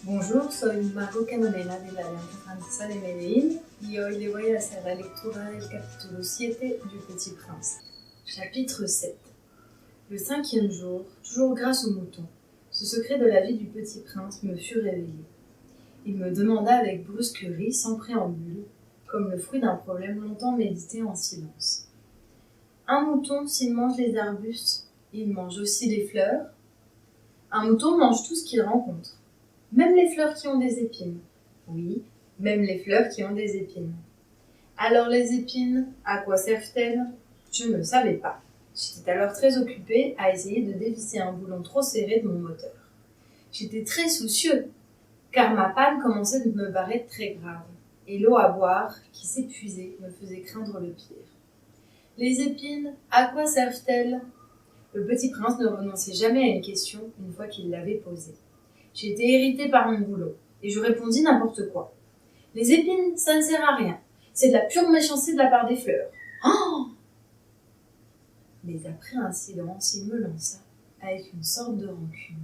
Bonjour, soy Margot Canomena de la Alianza de Medellín y hoy le voy a hacer la lectura del capítulo 7 du Petit Prince. Chapitre 7. Le 5e jour, toujours grâce au mouton, ce secret de la vie du Petit Prince me fut révélé. Il me demanda avec brusquerie, sans préambule, comme le fruit d'un problème longtemps médité en silence. Un mouton, s'il mange les arbustes, il mange aussi les fleurs. Un mouton mange tout ce qu'il rencontre. Même les fleurs qui ont des épines. Oui, même les fleurs qui ont des épines. Alors les épines, à quoi servent-elles? Je ne le savais pas. J'étais alors très occupée à essayer de dévisser un boulon trop serré de mon moteur. J'étais très soucieux, car ma panne commençait de me paraître très grave, et l'eau à boire, qui s'épuisait, me faisait craindre le pire. Les épines, à quoi servent-elles? Le Petit Prince ne renonçait jamais à une question une fois qu'il l'avait posée. J'ai été irritée par mon boulot, et je répondis n'importe quoi. Les épines, ça ne sert à rien. C'est de la pure méchanceté de la part des fleurs. Oh! Mais après un silence, il me lança, avec une sorte de rancune.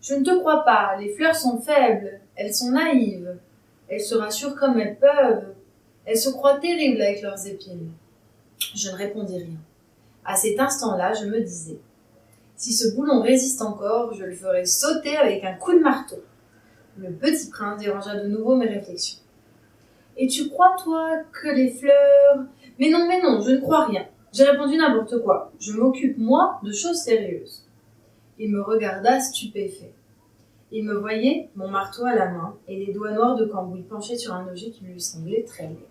Je ne te crois pas, les fleurs sont faibles, elles sont naïves, elles se rassurent comme elles peuvent, elles se croient terribles avec leurs épines. Je ne répondis rien. À cet instant-là, je me disais, si ce boulon résiste encore, je le ferai sauter avec un coup de marteau. Le Petit Prince dérangea de nouveau mes réflexions. Et tu crois, toi, que les fleurs... Mais non, je ne crois rien. J'ai répondu n'importe quoi. Je m'occupe, moi, de choses sérieuses. Il me regarda stupéfait. Il me voyait, mon marteau à la main, et les doigts noirs de cambouis penchés sur un objet qui lui semblait très laid.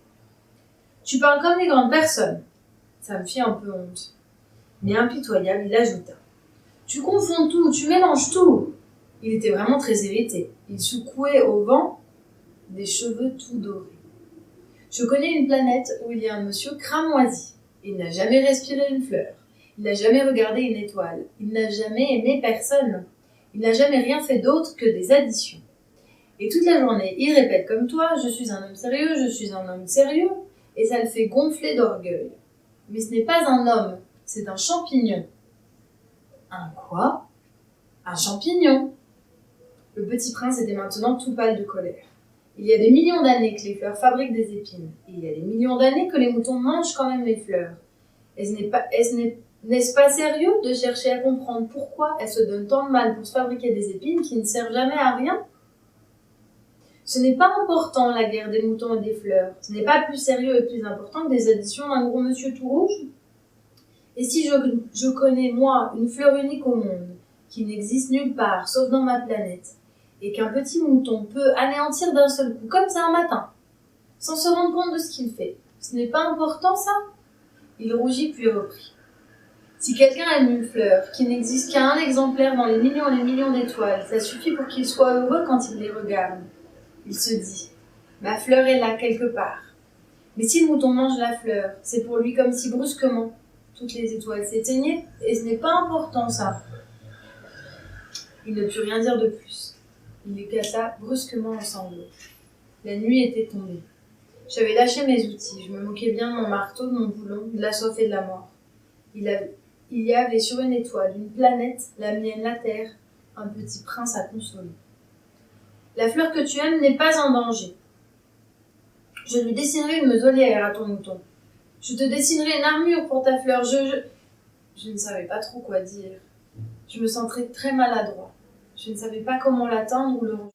Tu parles comme les grandes personnes. Ça me fit un peu honte. Mais impitoyable, il ajouta. Tu confonds tout, tu mélanges tout. Il était vraiment très irrité. Il secouait au vent des cheveux tout dorés. Je connais une planète où il y a un monsieur cramoisi. Il n'a jamais respiré une fleur. Il n'a jamais regardé une étoile. Il n'a jamais aimé personne. Il n'a jamais rien fait d'autre que des additions. Et toute la journée, il répète comme toi, je suis un homme sérieux, je suis un homme sérieux, et ça le fait gonfler d'orgueil. Mais ce n'est pas un homme, c'est un champignon. Un quoi? Un champignon. Le Petit Prince était maintenant tout pâle de colère. Il y a des millions d'années que les fleurs fabriquent des épines, et il y a des millions d'années que les moutons mangent quand même les fleurs. N'est-ce pas sérieux de chercher à comprendre pourquoi elles se donnent tant de mal pour se fabriquer des épines qui ne servent jamais à rien? Ce n'est pas important, la guerre des moutons et des fleurs. Ce n'est pas plus sérieux et plus important que des additions d'un gros monsieur tout rouge? Et si je connais, moi, une fleur unique au monde, qui n'existe nulle part, sauf dans ma planète, et qu'un petit mouton peut anéantir d'un seul coup, comme ça un matin, sans se rendre compte de ce qu'il fait, ce n'est pas important, ça? Il rougit puis reprit. Si quelqu'un aime une fleur, qui n'existe qu'un exemplaire dans les millions d'étoiles, ça suffit pour qu'il soit heureux quand il les regarde. Il se dit, ma fleur est là quelque part. Mais si le mouton mange la fleur, c'est pour lui comme si brusquement, toutes les étoiles s'éteignaient, et ce n'est pas important, ça. Il ne put rien dire de plus. Il éclata brusquement en sanglots. La nuit était tombée. J'avais lâché mes outils, je me moquais bien de mon marteau, de mon boulon, de la soif et de la mort. Il y avait sur une étoile, une planète, la mienne, la Terre, un petit prince à consoler. La fleur que tu aimes n'est pas en danger. Je lui dessinerai une meuselière à ton mouton. Je te dessinerai une armure pour ta fleur. Je ne savais pas trop quoi dire. Je me sentais très maladroit. Je ne savais pas comment l'atteindre ou le rejoindre.